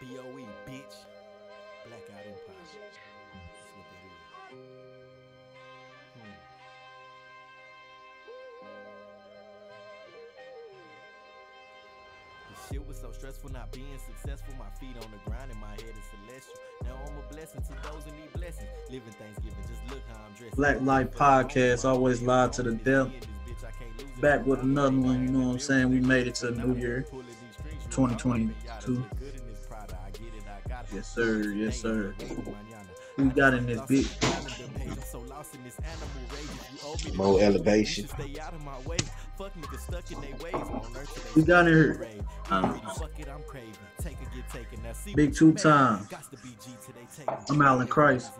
BOE, bitch. Blaq Out Empire. That's what that is. This shit was so stressful, not being successful. My feet on the ground and my head is celestial. Now I'm a blessing to those who need blessings. Living Thanksgiving, just look how I'm dressed. Black Life Podcast, always live to the death. Back with another one, you know what I'm saying? We made it to New Year 2022. Yes, sir. Yes, sir. We got in this bitch. More elevation. We got in here. Big 2 times. I'm Alan Christ.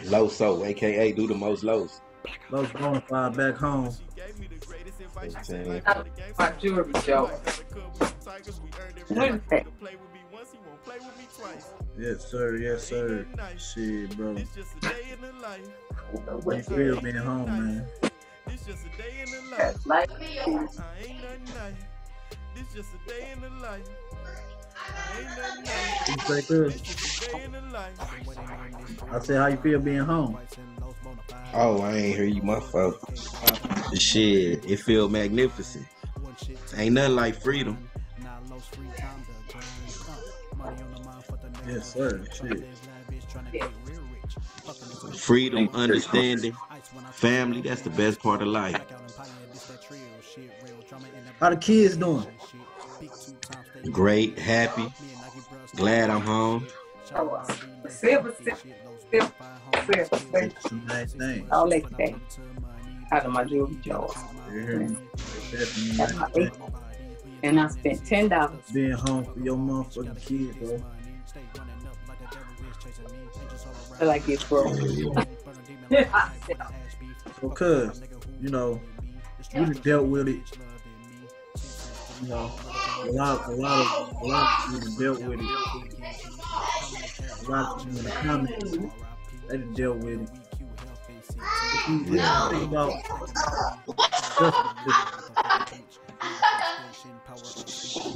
Loso, aka do the most lows. Los Bonafide back home. My jewelry show. Yes, sir. Yes, sir. Shit, bro. You feel being home, man? This just a day in the life. I ain't nothing nice. This just a day in the life. I ain't nothing nice. This just a day in the life. I said, how you feel being home? Oh, I ain't hear you, my fault. Shit, it feel magnificent. Ain't nothing like freedom. Yes, sir. Shit. Freedom, understanding, family, that's the best part of life. How the kids doing? Great, happy, glad I'm home. Silver. Nice thing. All that thing. Out of my jewelry show. And I spent $10. Being home for your motherfucking kids, bro. Till I get broke. Because, you know, you done dealt with it. You know, a lot of people dealt with it. A lot of people in the comments, they done dealt with it. Yeah. Think about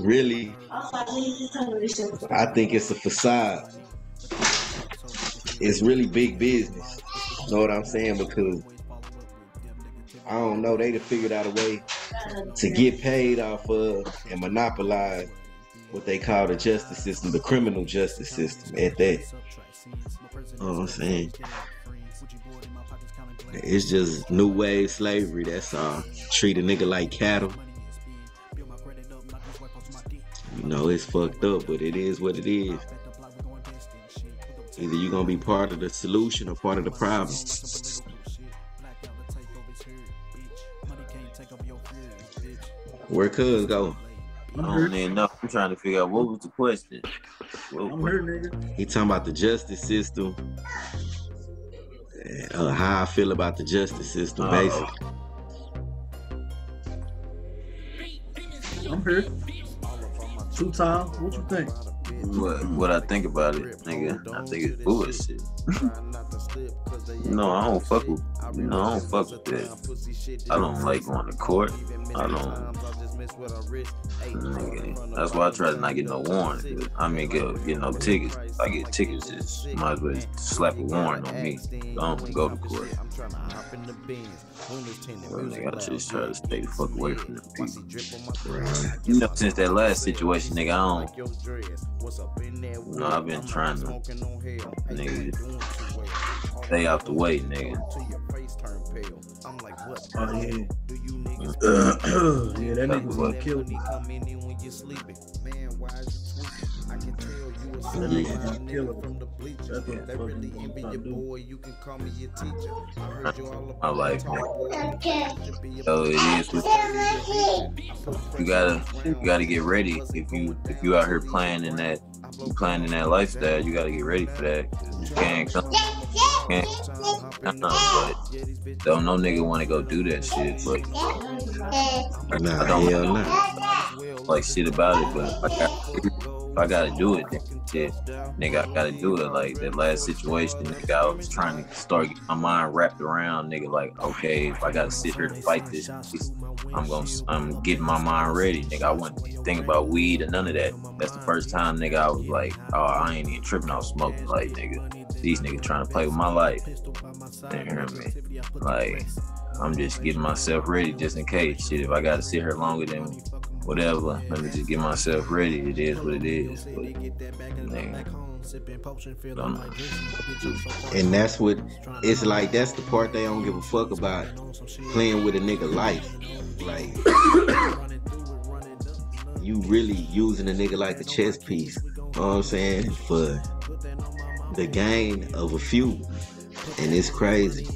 Really, I think it's a facade. It's really big business. You know what I'm saying? Because I don't know, they'd have figured out a way to get paid off of and monopolize what they call the justice system, the criminal justice system at that. You know what I'm saying? It's just new wave slavery, that's all. Treat a nigga like cattle. You know, it's fucked up, but it is what it is. Either you're gonna be part of the solution or part of the problem. Where cuz go? I don't even know. I'm trying to figure out what was the question. I'm here, nigga. He talking about the justice system. How I feel about the justice system, basically. I'm here. 2 times. What you think? What I think about it, nigga, I think it's bullshit. No, I don't fuck with that. I don't like going to court. Nigga, that's why I try to not get no warrant. I mean, get no tickets. If I get tickets, just might as well slap a warrant on me. I don't go to court. Nigga, I just try to stay the fuck away from them people. You know, since that last situation, nigga, I've been trying to, nigga, stay out the way, nigga. Oh, yeah. Yeah, that nigga gonna kill me. That nigga gonna kill him. That's what fucking gonna do. My life, nigga. So it is what you gotta get ready. If you out here playing in that lifestyle, you gotta get ready for that. You can't come. But don't no nigga want to go do that shit. But I don't know like shit about it. But if I gotta do it, then shit, nigga, I gotta do it. Like that last situation, nigga, I was trying to start getting my mind wrapped around, nigga, like, okay, if I gotta sit here to fight this, I'm getting my mind ready, nigga. I wasn't thinking about weed or none of that. That's the first time, nigga, I was like, oh, I ain't even tripping off smoking. Like, nigga, these niggas trying to play with my life. You hear me? Like, I'm just getting myself ready just in case. Shit, if I gotta sit here longer than whatever, let me just get myself ready. It is what it is. But, nigga, and that's what it's like. That's the part they don't give a fuck about, playing with a nigga life. Like, you really using a nigga like a chess piece, you know what I'm saying, for the gain of a few. And it's crazy.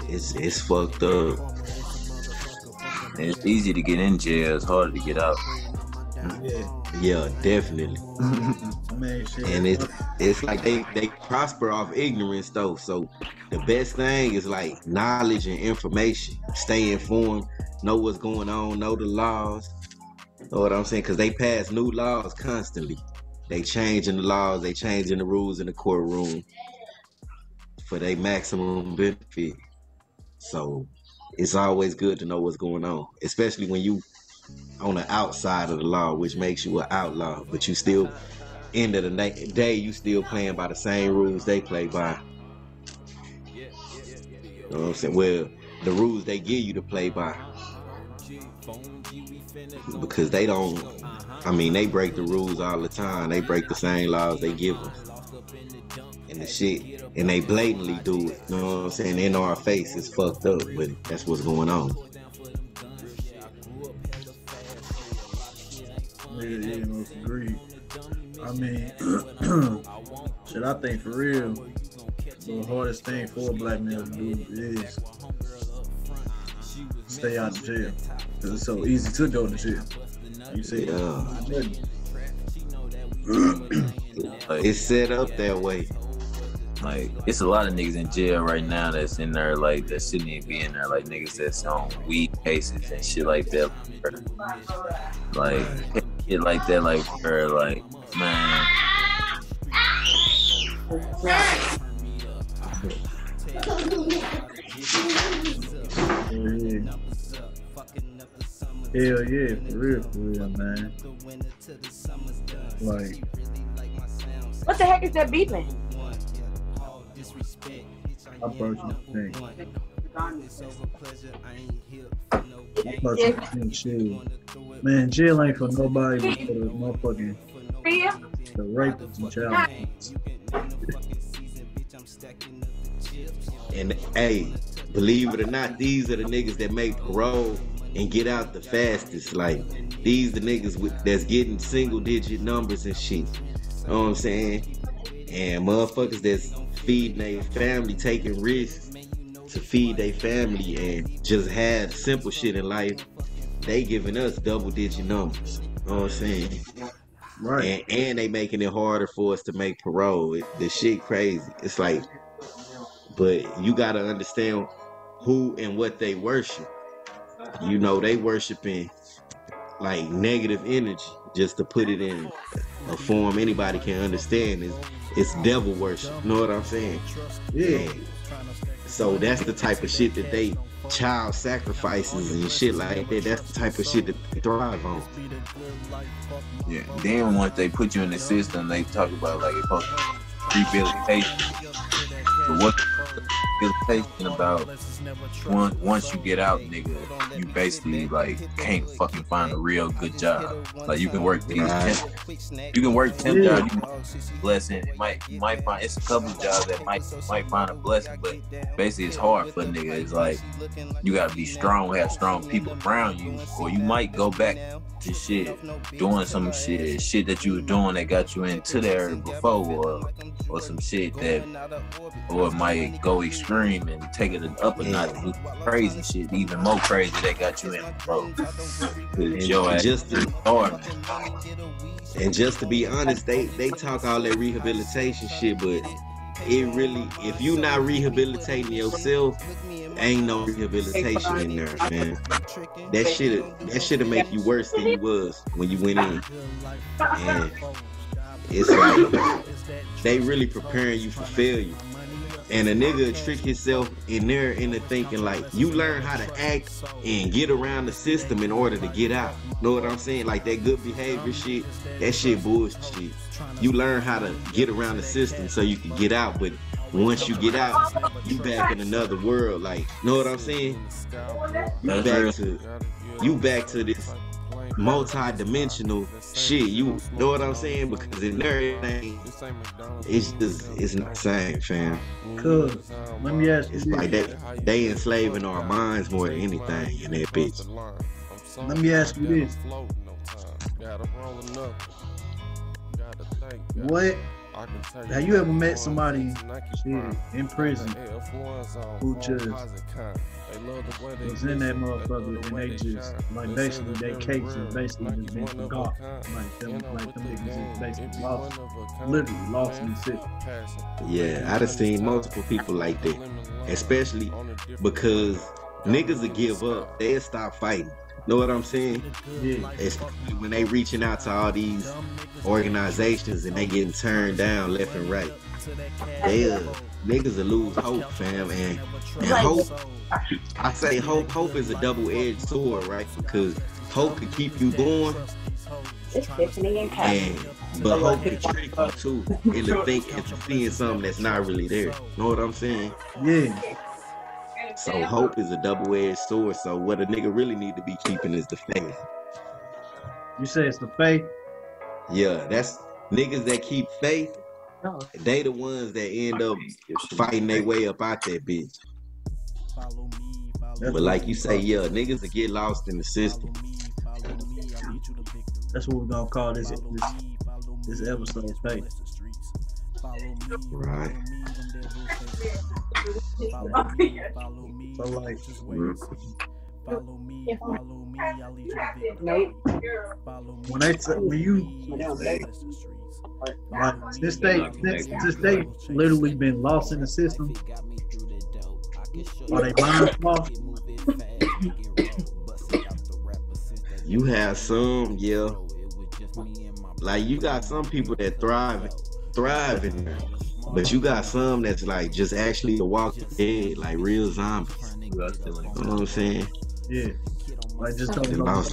It's fucked up. And it's easy to get in jail, it's harder to get out. Yeah, definitely. Man, shit. And it's like they prosper off ignorance though. So the best thing is like knowledge and information. Stay informed, know what's going on, know the laws. Know what I'm saying? Because they pass new laws constantly. They changing the laws, they changing the rules in the courtroom for their maximum benefit. So it's always good to know what's going on, especially when you on the outside of the law, which makes you an outlaw, but you still, end of the day, you still playing by the same rules they play by. You know what I'm saying? Well, the rules they give you to play by. Because they don't, I mean, they break the rules all the time. They break the same laws they give them. And the shit, and they blatantly do it. You know what I'm saying? In our face, it's fucked up, but that's what's going on. Yeah, most agreed. I mean, shit, I think for real, the hardest thing for a black man to do is stay out of jail. Because it's so easy to go to jail. You see, it's set up that way. Like, it's a lot of niggas in jail right now that's in there, like, that shouldn't even be in there. Like, niggas that's on weed cases and shit like that. Like, shit like that, like, her, like, man. Hell yeah, for real, man. Like, what the heck is that beeping? I personally think. Shit. Man, jail ain't for nobody but for the motherfucking the rapists and child. And hey, believe it or not, these are the niggas that make parole and get out the fastest. Like, these the niggas that's getting single digit numbers and shit. You know what I'm saying? And motherfuckers that's feeding their family, taking risks to feed their family and just have simple shit in life, they giving us double digit numbers. You know what I'm saying? Right. And they making it harder for us to make parole. The shit crazy. It's like, but you gotta understand who and what they worship. You know, they worshiping like negative energy, just to put it in a form anybody can understand. It's devil worship. You know what I'm saying? Yeah. So that's the type of shit that they, child sacrifices and shit like that. That's the type of shit that they thrive on. Yeah. Then once they put you in the system, they talk about like it's supposed to rehabilitation. But what rehabilitation about? Once you get out, nigga, you basically like can't fucking find a real good job. Like you can work these you can work 10 jobs, you might blessing. You might find it's a couple of jobs that might find a blessing, but basically it's hard for a nigga. It's like you gotta be strong, have strong people around you, or you might go back to shit, doing some shit that you were doing that got you into there before, or some shit that, or it might go extreme and take it up a notch, do crazy shit, even more crazy that got you in, bro. And just to be honest, they talk all that rehabilitation shit, but it really, if you not rehabilitating yourself, ain't no rehabilitation in there, man. That shit'll make you worse than you was when you went in. And it's like they really preparing you for failure. And a nigga trick himself in there into thinking like you learn how to act and get around the system in order to get out. Know what I'm saying? Like that good behavior shit, that shit bullshit. You learn how to get around the system so you can get out, but once you get out, you back in another world. Like, know what I'm saying? You back to this multi-dimensional shit. You know what I'm saying? Because in there, it's not the same, fam. Cause let me ask you, it's like they enslaving our minds more than anything in that bitch. Let me ask you this: what? Have you ever met somebody in prison who just was in that motherfucker and they just like basically their case is basically just been forgot, like them niggas is basically lost, literally lost in the city? Yeah, I done seen multiple people like that, especially because niggas will give up, they'll stop fighting. Know what I'm saying? Yeah. Especially when they reaching out to all these organizations and they getting turned down left and right. Niggas will lose hope, fam. And hope, I say hope is a double-edged sword, right? Because hope can keep you going, but hope can trick you too into seeing something that's not really there. Know what I'm saying? Yeah. So hope is a double-edged sword. So what a nigga really need to be keeping is the faith. You say it's the faith? Yeah, that's niggas that keep faith. They the ones that end up fighting their way up out that bitch. But like you say, yeah, niggas that get lost in the system. That's what we're gonna call this episode, faith. Right. So like, when since they literally been lost in the system, are they minds lost? You have some, yeah. Like you got some people that thrive in there. But you got some that's like just actually the walking dead, like real zombies. You know what I'm saying? Yeah. Like just don't know.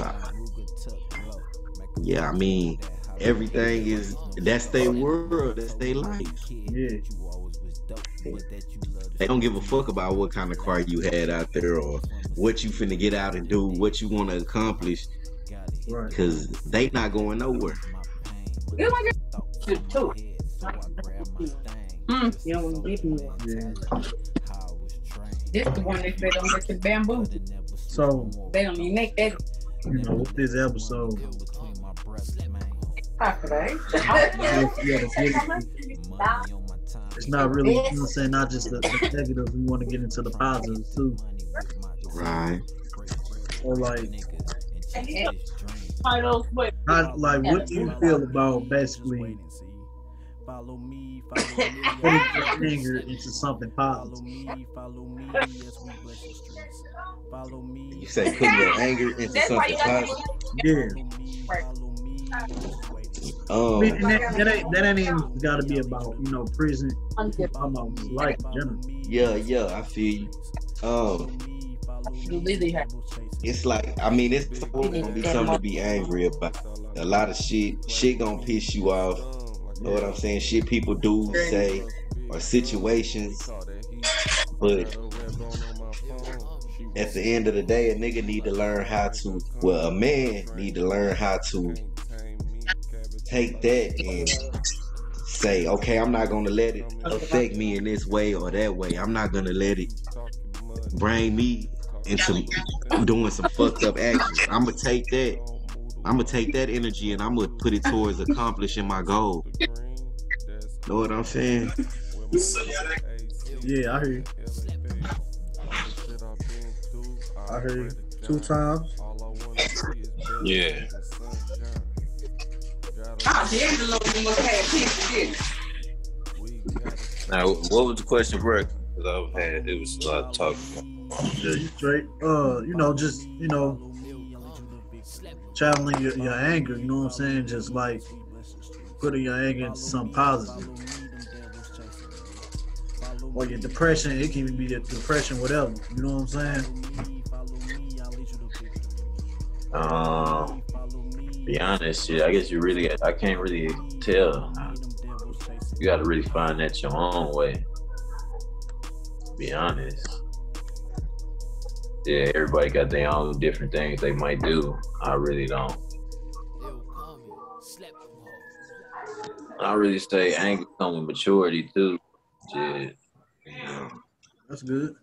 Yeah, I mean, everything that's their world, that's their life. Yeah. They don't give a fuck about what kind of car you had out there or what you finna get out and do, what you want to accomplish. Right. Because they not going nowhere. You don't give me one. Yeah. This the one that they don't get the bamboo. So they don't even make that. You know, with this episode, it's not really, you know what I'm saying, not just the negatives, we want to get into the positives too. Right. So like what do you feel about basically putting your anger into something positive? You say putting your anger into something positive? Yeah. I mean, that ain't even gotta be about, you know, prison. I'm about life in general. Yeah, I feel you. It's like, I mean, it's always gonna be something to be angry about. A lot of shit gonna piss you off. Know what I'm saying? Shit people do, say, or situations. But at the end of the day, a nigga need to learn how to, well, a man need to learn how to take that and say, okay, I'm not gonna let it affect me in this way or that way. I'm not gonna let it bring me into doing some fucked up actions. I'm gonna take that energy and I'm gonna put it towards accomplishing my goal. Know what I'm saying? Yeah, I hear you. I heard you 2 times. Yeah. Now, what was the question, bro? Because it was a lot of talking. Yeah, you straight. You know, just channeling your anger. You know what I'm saying? Just like putting your anger into something positive. Or your depression, it can even be your depression, whatever. You know what I'm saying? Be honest, shit. I guess I can't really tell. You got to really find that your own way. Be honest. Yeah, everybody got their own different things they might do. I really don't. I really say anger comes with maturity too. Shit. That's good.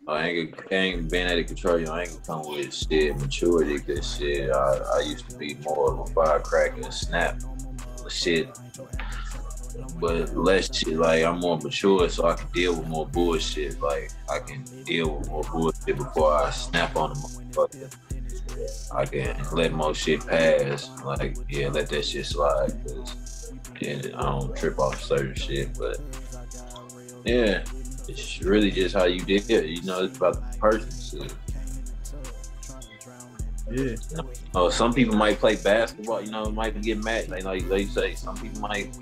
Anger, being able to control your anger comes with shit, maturity. Cause shit, I used to be more of a firecracker and snap shit, but less shit. Like I'm more mature, so I can deal with more bullshit. Like I can deal with more bullshit before I snap on the motherfucker. I can let more shit pass. Like yeah, let that shit slide. Cause yeah, I don't trip off certain shit, but yeah. It's really just how you did it. You know, it's about the person. Shit. Yeah. Some people might play basketball. You know, might get mad. Like you say, some people might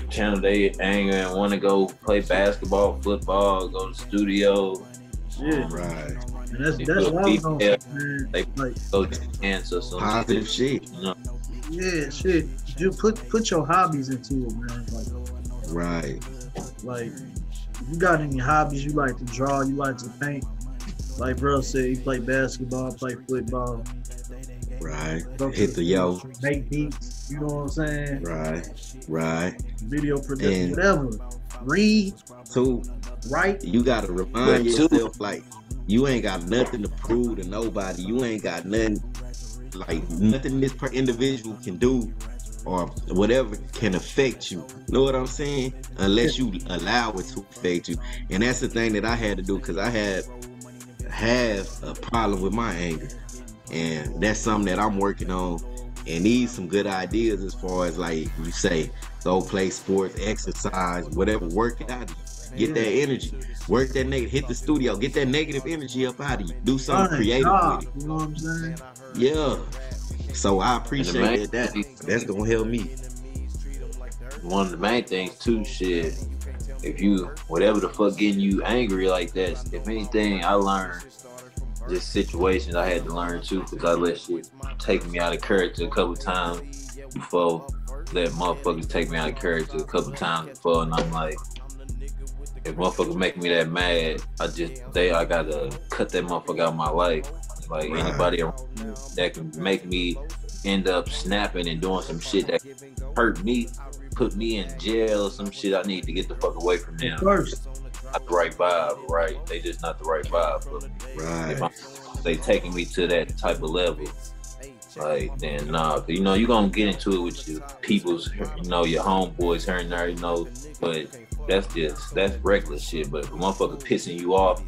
channel their anger and want to go play basketball, football, go to the studio. Yeah, right. And that's what I was gonna say, they like go to dance or something. Positive shit. You know? Yeah, shit. You put your hobbies into it, man. Like, right. Like. You got any hobbies? You like to draw, you like to paint. Like bro said, you play basketball, play football. Right. Hit the yo. Make beats, you know what I'm saying? Right. Video production, whatever. Read. Too. Write. You gotta remind yourself like you ain't got nothing to prove to nobody. You ain't got nothing this individual can do or whatever can affect you. Know what I'm saying? Unless you allow it to affect you. And that's the thing that I had to do, because I have a problem with my anger. And that's something that I'm working on and need some good ideas as far as like you say, go play sports, exercise, whatever, work it out of you. Get that energy. Work that negative, hit the studio, get that negative energy up out of you. Do something creative with it. You know what I'm saying? Yeah. So I appreciate that. That's gonna help me. One of the main things too, shit. If you, whatever the fuck getting you angry like that, if anything, I learned just situations I had to learn too, because I let shit take me out of character a couple times before. Let motherfuckers take me out of character a couple times before, and I'm like, if motherfuckers make me that mad, I gotta cut that motherfucker out of my life. Like anybody that can make me end up snapping and doing some shit that hurt me, put me in jail or some shit, I need to get the fuck away from them. First. Not the right vibe, right? They just not the right vibe for me. Right. If they taking me to that type of level, like then nah, you know you gonna get into it with your people's, you know, your homeboys here and there, you know, but that's regular shit. But if a motherfucker pissing you off,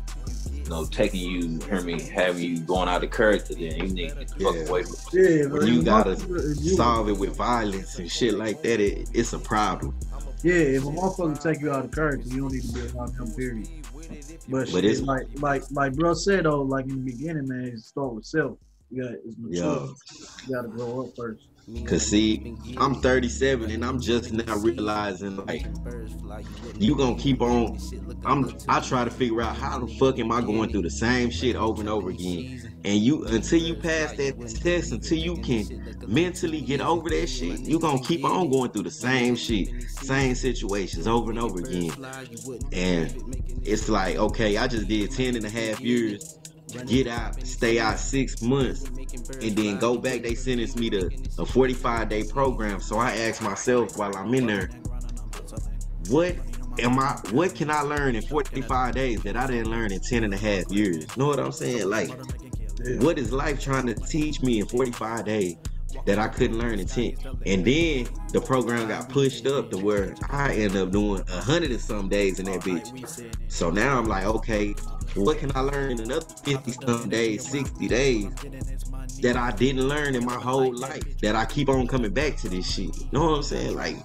you know, taking you, having you going out of character, then you need to get the fuck away from it. Yeah, when you gotta solve it with violence and shit like that, it's a problem. Yeah, if a motherfucker take you out of character, you don't need to be around them, period. But it's like bro said though, like in the beginning, man, it start with self. It's mature. You gotta grow up first. Cause see, I'm 37 and I'm just now realizing like you gonna keep on. I try to figure out how the fuck am I going through the same shit over and over again. And until you pass that test, until you can mentally get over that shit, you gonna keep on going through the same shit, same situations over and over again. And it's like, okay, I just did 10 and a half years. Get out, stay out 6 months, and then go back. They sentenced me to a 45-day program. So I asked myself while I'm in there, what can I learn in 45 days that I didn't learn in 10 and a half years? Know what I'm saying? Like, what is life trying to teach me in 45 days that I couldn't learn in 10? And then the program got pushed up to where I end up doing 100 and some days in that bitch. So now I'm like, okay, what can I learn in another 50 some days, 60 days that I didn't learn in my whole life, that I keep on coming back to this shit? You know what I'm saying? Like,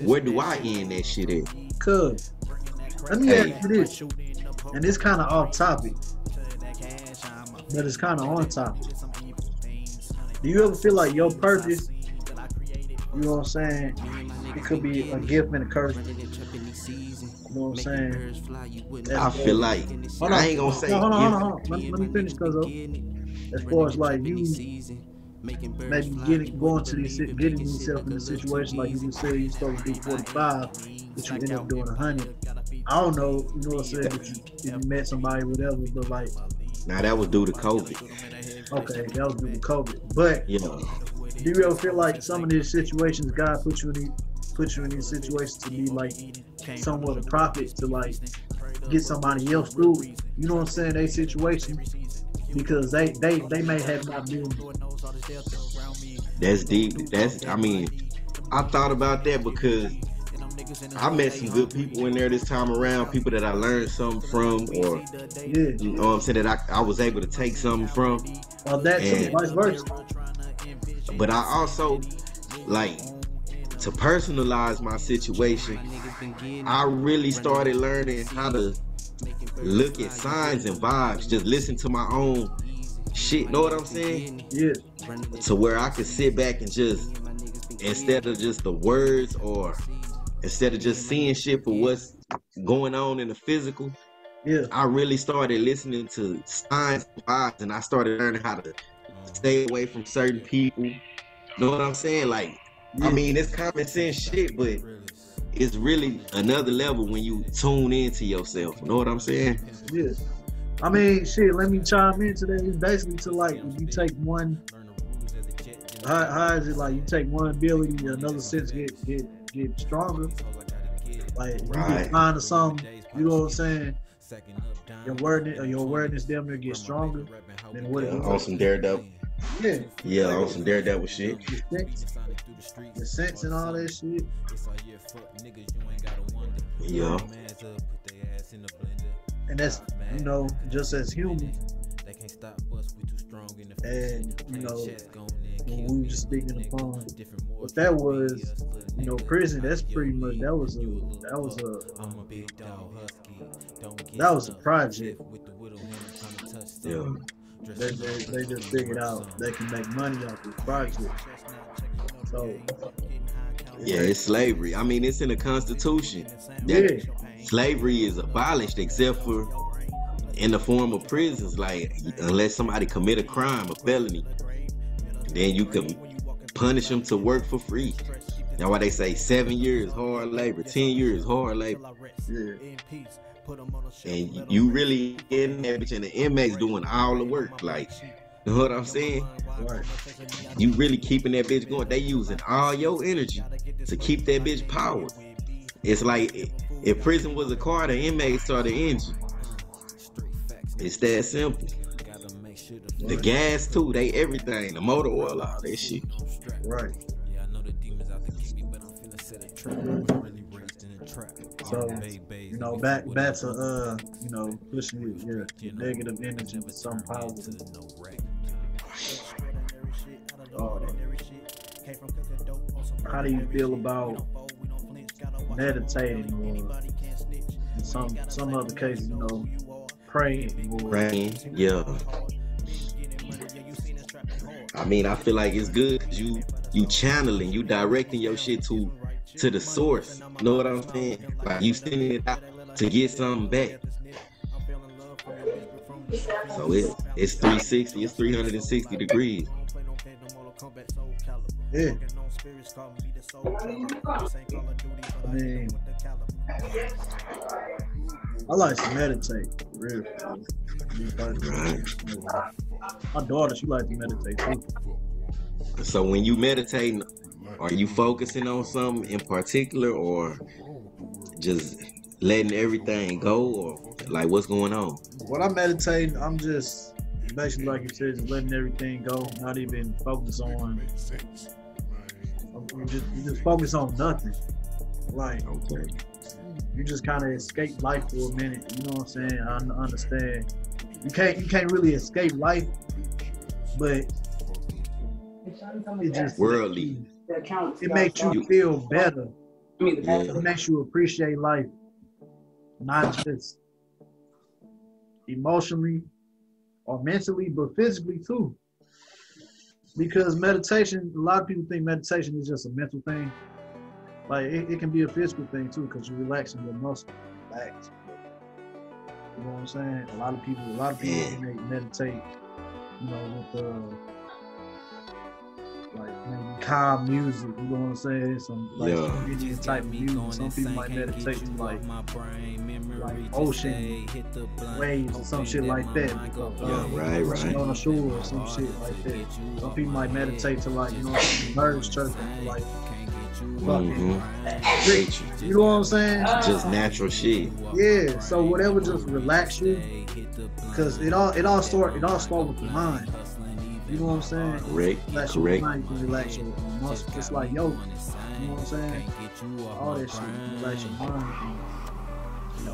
where do I end that shit at? Cuz, let me ask you this, and it's kind of off topic, but it's kind of on topic. Do you ever feel like your purpose, you know what I'm saying, it could be a gift and a curse? You know what I'm saying? I feel like, I ain't gonna say hold on. Let me finish, cuz as far as like you maybe going to this, getting yourself in a situation like you just said you're supposed to do 45, but you end up doing 100. I don't know, you know what I'm saying, if you met somebody, whatever, but like. Now that was due to COVID. Okay, that was due to COVID. But yeah, do you ever feel like some of these situations God put you in these situations to be like somewhat a prophet to like get somebody else through, you know what I'm saying, their situation, because they may have not been. That's deep. I mean, I thought about that because I met some good people in there this time around, people that I learned something from, or you know what I'm saying, that I was able to take something from. Well, that too, vice versa. But I also like to personalize my situation. I really started learning how to look at signs and vibes, just listen to my own shit, know what I'm saying? Yeah. To where I could sit back and just, instead of just the words, or instead of just seeing shit for what's going on in the physical, I really started listening to signs and vibes, and I started learning how to stay away from certain people. Know what I'm saying? Like, I mean, it's common sense shit, but it's really another level when you tune into yourself. You know what I'm saying? Yeah. I mean, shit, let me chime in today. It's basically to like, if you take one, how is it like you take one ability, another sense get stronger? Like, you get blind to something, you know what I'm saying? Your awareness damn near gets stronger than what it was. On some Daredevil. Yeah, on some Daredevil shit. The sense and all that shit. Yeah. And that's, you know, just as human. And, you know, when we were just speaking upon what that was, you know, prison, that's pretty much, that was a project. Yeah. They just figured out they can make money off this project. So yeah, it's slavery. I mean, it's in the Constitution. Slavery is abolished except for in the form of prisons. Like, unless somebody commit a crime, a felony, then you can punish them to work for free. That's why they say 7 years hard labor, 10 years hard labor. Yeah. And you really in that bitch, and the inmates doing all the work. Like, you know what I'm saying? Right. You really keeping that bitch going. They using all your energy to keep that bitch powered. It's like if prison was a car, the inmates are the engine. It's that simple. The gas too, they everything. The motor oil, all that shit. Right. So, you know, back to you know, pushing your negative energy with some power. How do you feel about meditating, or in some other cases, you know, praying? Praying, yeah. I mean, I feel like it's good because you channeling, you directing your shit to the source. You know what I'm saying? Like, you sending it out to get something back. So it's 360, it's 360 degrees. Yeah. I mean, I like to meditate, really. My daughter, she likes to meditate too. So when you meditating, are you focusing on something in particular, or just letting everything go, or like what's going on? When I'm meditating, I'm just basically, like you said, just letting everything go, not even focus on. You just focus on nothing. Like, you just kind of escape life for a minute. You know what I'm saying? I understand. You can't really escape life, but it just worldly. It makes you feel better It makes you appreciate life, not just emotionally or mentally, but physically too. Because meditation, a lot of people think meditation is just a mental thing. Like it can be a physical thing too, because you're relaxing your muscles. Relax. You know what I'm saying? A lot of people meditate, you know, with like maybe calm music. You know what I'm saying? Some like Indian type of music. Some people might meditate to like ocean waves or some shit like that. Right. On the shore or some shit like that. Some people might meditate to like, you know, birds chirping, like. You know what I'm saying? Just natural shit. Yeah. So whatever just relax you, because it all start with the mind. You know what I'm saying? Correct. Your mind, you can relax your muscles. It's like yoga. You know what I'm saying? All that shit. Relax your mind.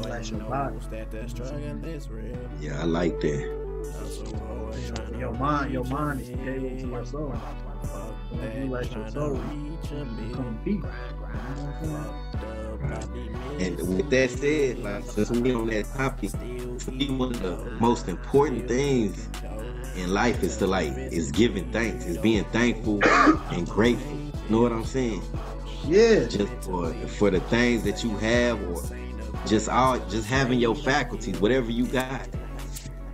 Relax your body. Yeah, I like that. Your mind is the gateway to your soul. When you relax your soul, you become peace. And with that said, like, since we on that topic, to me, one of the most important things in life is giving thanks, is being thankful and grateful. You know what I'm saying? Yeah. Just for the things that you have, or just having your faculties, whatever you got.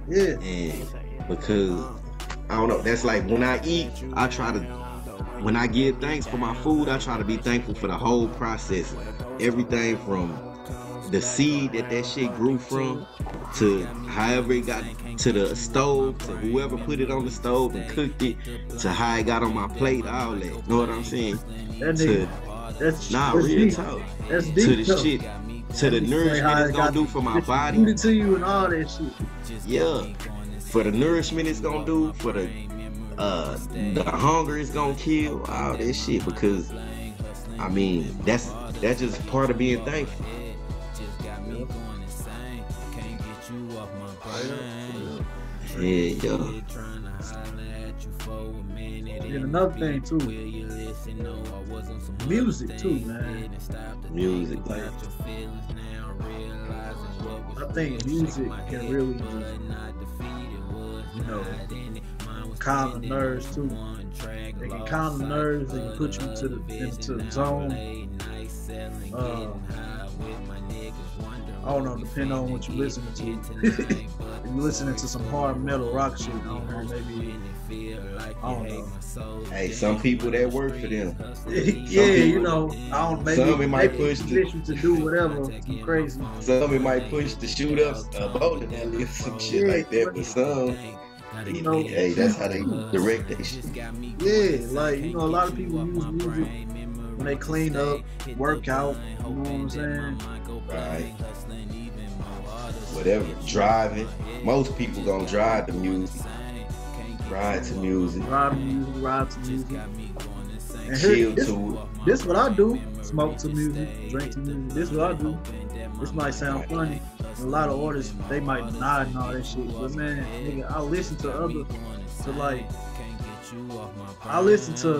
Yeah. And because I don't know, that's like when I eat, when I give thanks for my food, I try to be thankful for the whole process. Everything from the seed that shit grew from, to however it got to the stove, to whoever put it on the stove and cooked it, to how it got on my plate, all that. You know what I'm saying? That's real talk. That's deep. To the shit, to the nourishment it's gonna do for my body. It to you and all that shit. Yeah. For the nourishment it's gonna do, for the hunger it's gonna kill, all that shit, because I mean that's just part of being thankful. Yeah. And another thing too, music too, man. Music, like, I think music can really just, you know, calm the nerves too. They can calm the nerves. They can put you into the zone. I don't know, depending on what you're listening to. If you're listening to some hard metal rock shit, I don't know, maybe, I don't know. Hey, some people that work for them. Yeah, you know, I don't, maybe some it might push you to do whatever, some crazy. Some it might push to shoot up a bowling alley or some shit like that, but some, you know, hey, that's how they direct that shit. Yeah, like, you know, a lot of people use music when they clean up, work out, you know what I'm saying? Right. Whatever, driving. Most people gonna drive to music. Ride to music. Ride to music. And chill to it. This what I do. Smoke to music, drink to music. This what I do. This might sound funny. A lot of artists, they might deny and all that shit. But man, nigga, I listen to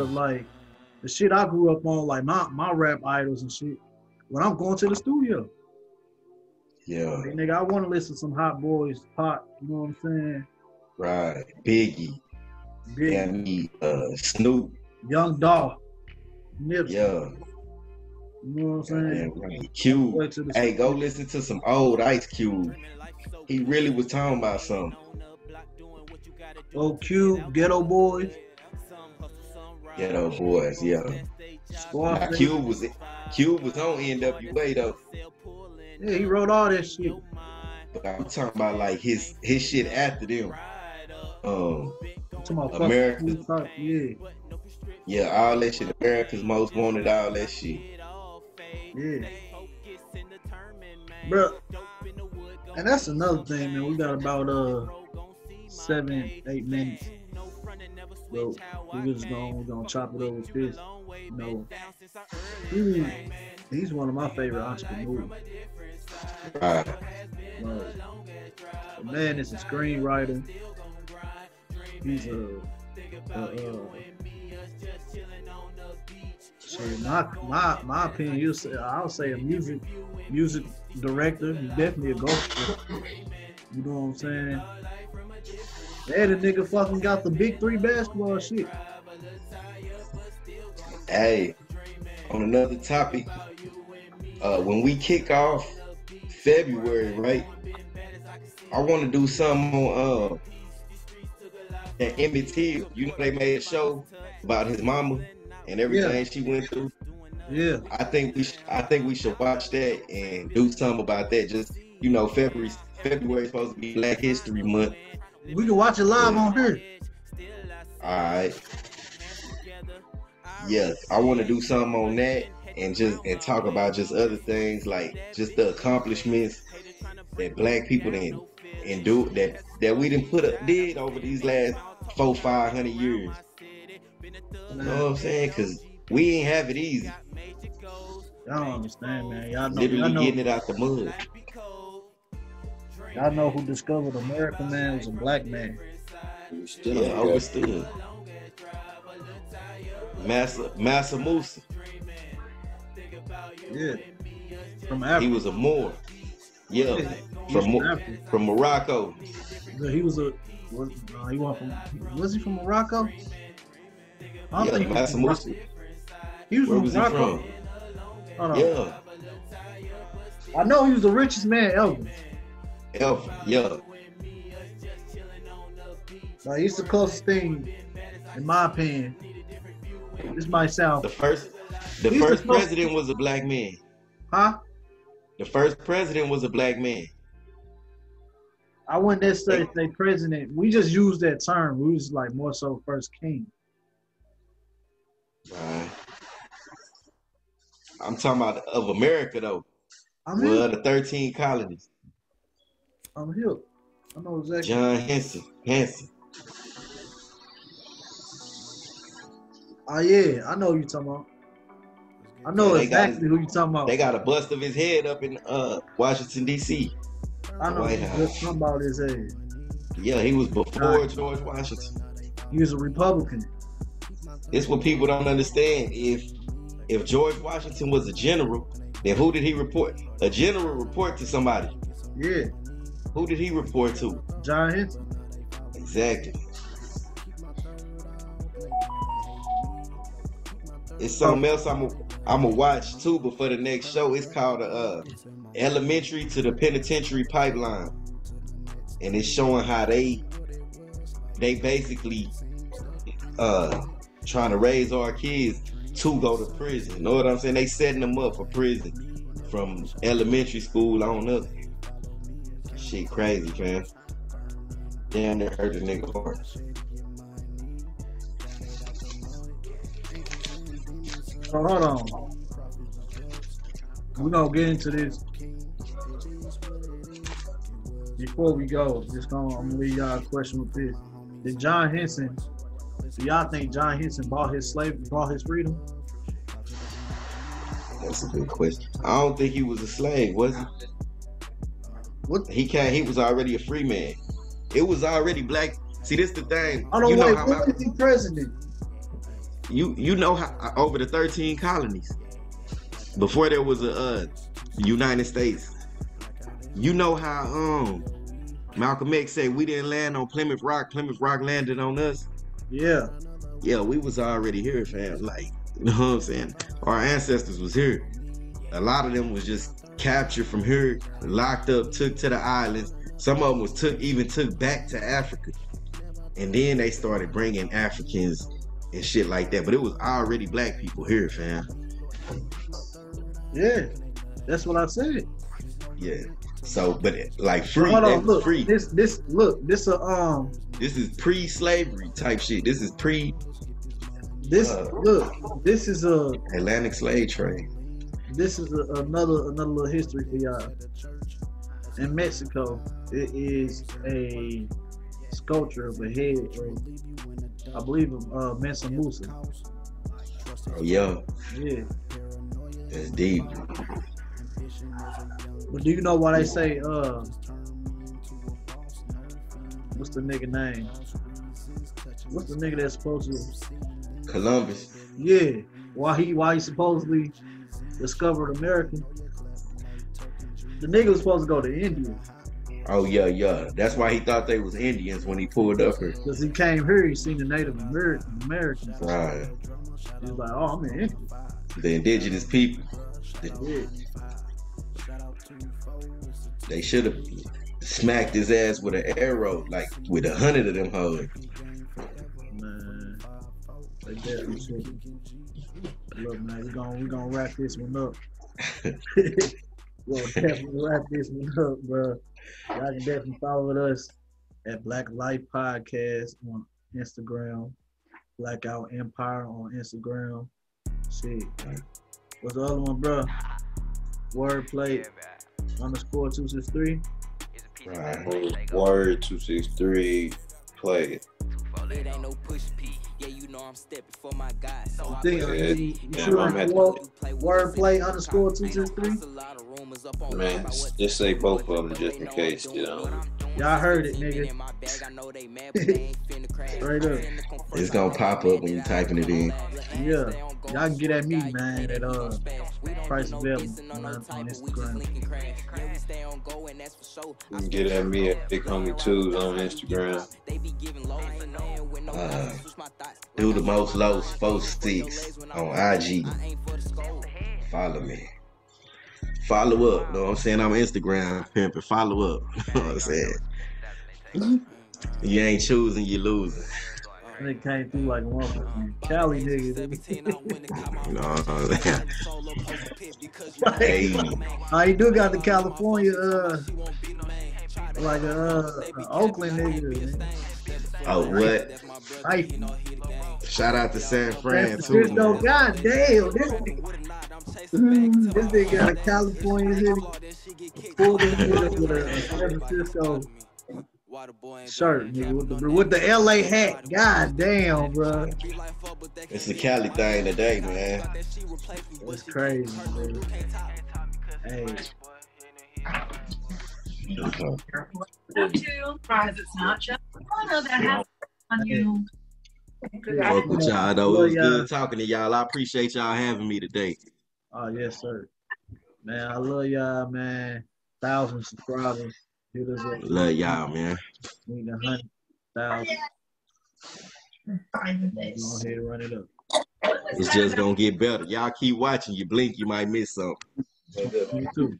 like the shit I grew up on, like my rap idols and shit, when I'm going to the studio. Yeah. Hey, nigga, I want to listen to some Hot Boys, Pop, you know what I'm saying? Right. Biggie. Snoop. Young Dolph. Nipsey. Yeah. You know what I'm saying? Right. Cube. Hey, go listen to some old Ice Cube. He really was talking about something. Oh, Cube, Ghetto Boys. Ghetto Boys, yeah. Now, Cube was on NWA though. Yeah, he wrote all that shit. But I'm talking about like his shit after them. America. Yeah, all that shit. America's Most Wanted, all that shit. Yeah. Bro. And that's another thing, man. We got about 7-8 minutes. So we're just gonna chop it over with this. You know, he's one of my favorite entrepreneurs. Right. The man is a screenwriter. He's a Shit, my opinion, I'll say a music director. He's definitely a ghost. You know what I'm saying? Hey, the nigga fucking got the big 3 basketball shit. Hey, on another topic, when we kick off February, right? I want to do something on that Emmett Till. You know they made a show about his mama and everything she went through. Yeah. I think we should watch that and do something about that. Just February is supposed to be Black History Month. We can watch it live on here. All right. Yeah, I want to do something on that and talk about just other things, like just the accomplishments that Black people did that we did over these last 400-500 years. You know what I'm saying? Because we ain't have it easy. Y'all don't understand, man. Y'all know, getting it out the mud. Y'all know who discovered America, man, was a black man. Yeah, understood. Massa Musa. Yeah. From Africa. He was a Moor. Yeah. From Morocco. Yeah, he was he from Morocco? I don't think Massa Musa. He was from Morocco. Hold on. Yeah. I know he was the richest man ever. Yeah. Like, he's the closest thing, in my opinion. This might sound. The first president was a black man. Huh? The first president was a black man. I wouldn't necessarily say president. We just used that term. We was like more so first king. Right. I'm talking about of America though. The 13 colonies. I'm here. I know exactly. John Hanson. Oh yeah, I know who you talking about. I know exactly who you talking about. They got a bust of his head up in Washington D.C. I know who's talking about his head. Yeah, he was before George Washington. He was a Republican. It's what people don't understand. If George Washington was a general, then who did he report? A general report to somebody. Yeah. Who did he report to? John Henson. Exactly. It's something else I'm gonna watch too, but for the next show, it's called Elementary to the Penitentiary Pipeline, and it's showing how they basically trying to raise our kids to go to prison. You know what I'm saying? They setting them up for prison from elementary school on up. Shit crazy, fam. Damn, that hurt the nigga heart. So hold on. We're gonna get into this. Before we go, I'm gonna leave y'all a question with this. Do y'all think John Henson bought his freedom? That's a good question. I don't think he was a slave, was he? What? He was already a free man. It was already black. See, this the thing. I don't know how was he president? You know how over the 13 colonies, before there was a United States. You know how Malcolm X said we didn't land on Plymouth Rock. Plymouth Rock landed on us. Yeah. Yeah, we was already here, fam. Like, you know what I'm saying? Our ancestors was here. A lot of them was just captured from here, locked up, took to the islands. Some of them was took back to Africa. And then they started bringing Africans and shit like that. But it was already black people here, fam. Yeah, that's what I said. Yeah. So, but like free, hold on, look, free. This is pre-slavery type shit. This is this is a Atlantic slave trade. This is another little history for y'all. In Mexico, it is a sculpture of a head of, I believe, Mansa Musa. Oh yeah. Yeah. That's deep. But do you know why they say what's the nigga name? What's the nigga that's supposed to Columbus. Yeah. why he supposedly discovered America. The nigga was supposed to go to India. Oh yeah. That's why he thought they was Indians when he pulled up here. Because he came here, he seen the Native Americans. Right. He was like, oh, I'm in India. The indigenous people. They should have smacked his ass with an arrow, like with 100 of them hoes. Man, they definitely should. Look, man, we gonna wrap this one up. We'll definitely wrap this one up, bro. Y'all can definitely follow us at Blaq Life Podcast on Instagram, Blaq Out Empire on Instagram. Shit. What's the other one, bro? Wordplay _263. Right. Word 263 play. It ain't no push P. Yeah, you know I'm stepping for my guys. So Wordplay _263. Man, just say both of them just in case, you know. Y'all heard it, nigga. Straight up. It's gonna pop up when you typing it in. Yeah. Y'all can get at me, man, at Price Available on Instagram. You can get at me at Big Homie 2s on Instagram. Do the most lows 46 on IG. Follow me. Follow up. Know what I'm saying? I'm Instagram pimping. Follow up. Know what I'm saying? You ain't choosing, you losing. They came through like one Cali nigga. No, hey. He do got the California, like Oakland nigga. Oh, what? Lyfe. Shout out to San Fran too. God damn, this nigga got a California nigga. Pulled in with a San Francisco shirt, nigga, with the LA hat. God damn, bro. It's the Cali thing today, man. It's crazy, man. Hey. It's not just that has on you. Fuck with y'all though. It was good talking to y'all. I appreciate y'all having me today. Oh yes, sir. Man, I love y'all, man. 1,000 subscribers. Love y'all, man. We need 100,000. Go ahead and run it up. It's just gonna get better. Y'all keep watching. You blink, you might miss something. Me too.